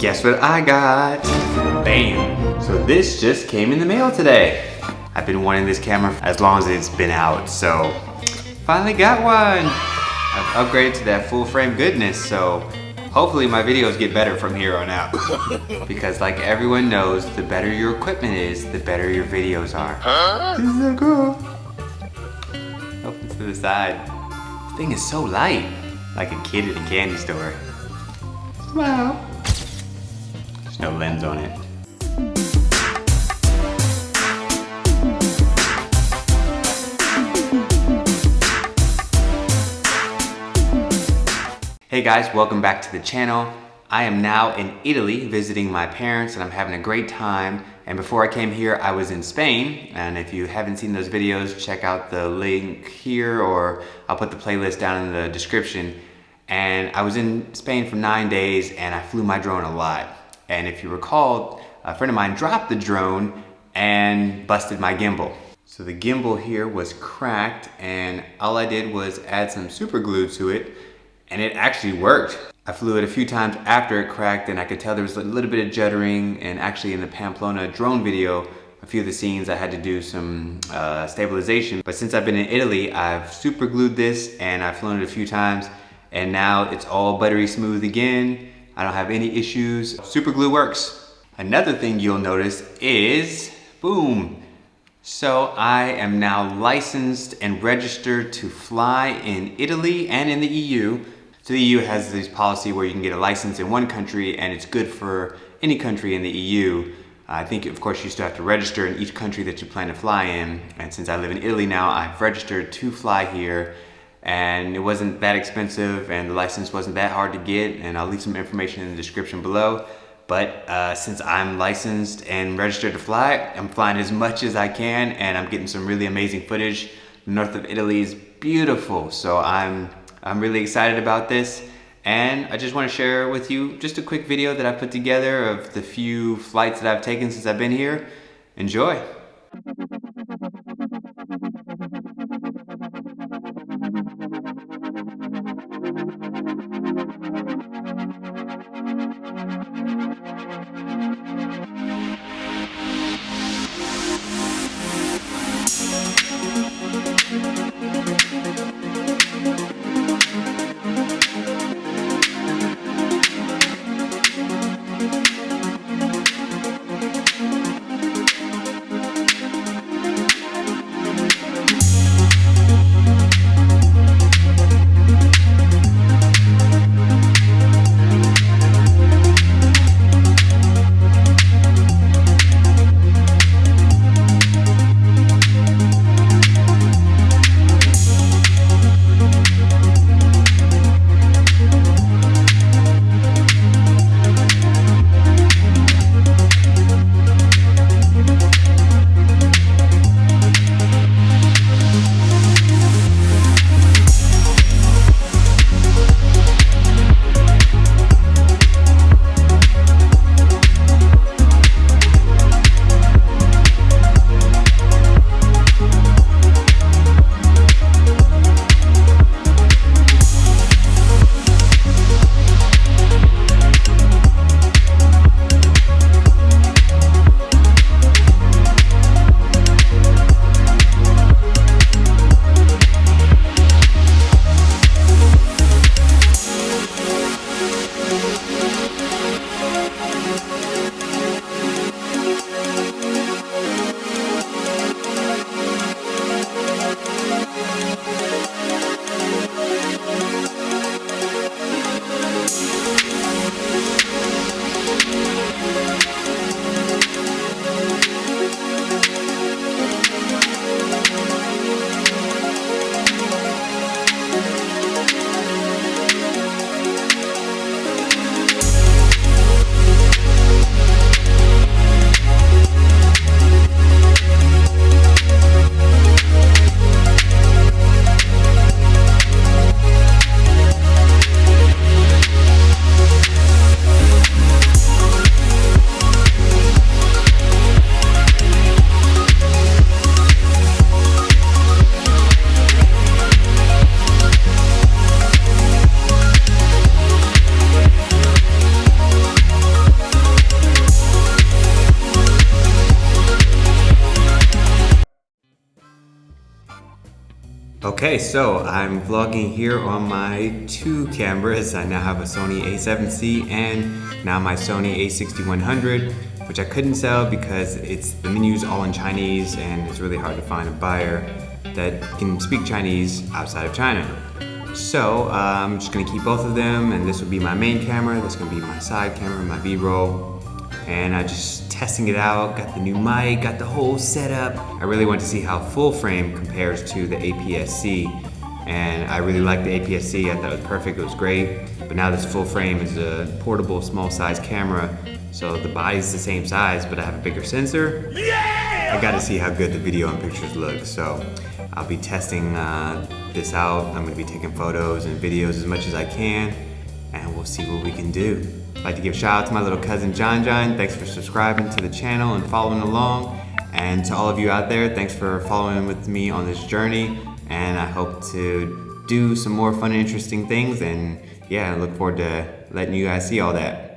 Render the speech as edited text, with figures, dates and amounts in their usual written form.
Guess what I got? Bam! So this just came in the mail today. I've been wanting this camera as long as it's been out, so finally got one. I've upgraded to that full frame goodness, so hopefully my videos get better from here on out. Because like everyone knows, the better your equipment is, the better your videos are. This is so cool. Open to the side. This thing is so light, like a kid in a candy store. Smile. There's no lens on it. Hey guys, welcome back to the channel. I am now in Italy visiting my parents and I'm having a great time. And before I came here, I was in Spain. And if you haven't seen those videos, check out the link here or I'll put the playlist down in the description. And I was in Spain for 9 days and I flew my drone a lot. And if you recall, a friend of mine dropped the drone and busted my gimbal. So the gimbal here was cracked and all I did was add some super glue to it. And it actually worked. I flew it a few times after it cracked and I could tell there was a little bit of juddering, and actually in the Pamplona drone video, a few of the scenes I had to do some stabilization. But since I've been in Italy, I've super glued this and I've flown it a few times and now it's all buttery smooth again. I don't have any issues. Super glue works. Another thing you'll notice is, boom. So I am now licensed and registered to fly in Italy and in the EU. So the EU has this policy where you can get a license in one country and it's good for any country in the EU. I think of course you still have to register in each country that you plan to fly in. And since I live in Italy now, I've registered to fly here and it wasn't that expensive and the license wasn't that hard to get, and I'll leave some information in the description below. But since I'm licensed and registered to fly, I'm flying as much as I can and I'm getting some really amazing footage. The north of Italy is beautiful, so I'm really excited about this. And I just want to share with you just a quick video that I put together of the few flights that I've taken since I've been here. Enjoy. Okay, so I'm vlogging here on my two cameras. I now have a Sony a7C and now my Sony a6100, which I couldn't sell because the menu's all in Chinese and it's really hard to find a buyer that can speak Chinese outside of China. So I'm just gonna keep both of them, and this will be my main camera, this is gonna be my side camera, my B-roll. And I just testing it out, got the new mic, got the whole setup. I really want to see how full frame compares to the APS-C. And I really liked the APS-C, I thought it was perfect, it was great. But now this full frame is a portable, small size camera. So the body's the same size, but I have a bigger sensor. Yeah! I gotta see how good the video and pictures look. So I'll be testing this out. I'm gonna be taking photos and videos as much as I can, and we'll see what we can do. I'd like to give a shout out to my little cousin John. Thanks for subscribing to the channel and following along. And to all of you out there, thanks for following with me on this journey. And I hope to do some more fun and interesting things. And yeah, I look forward to letting you guys see all that.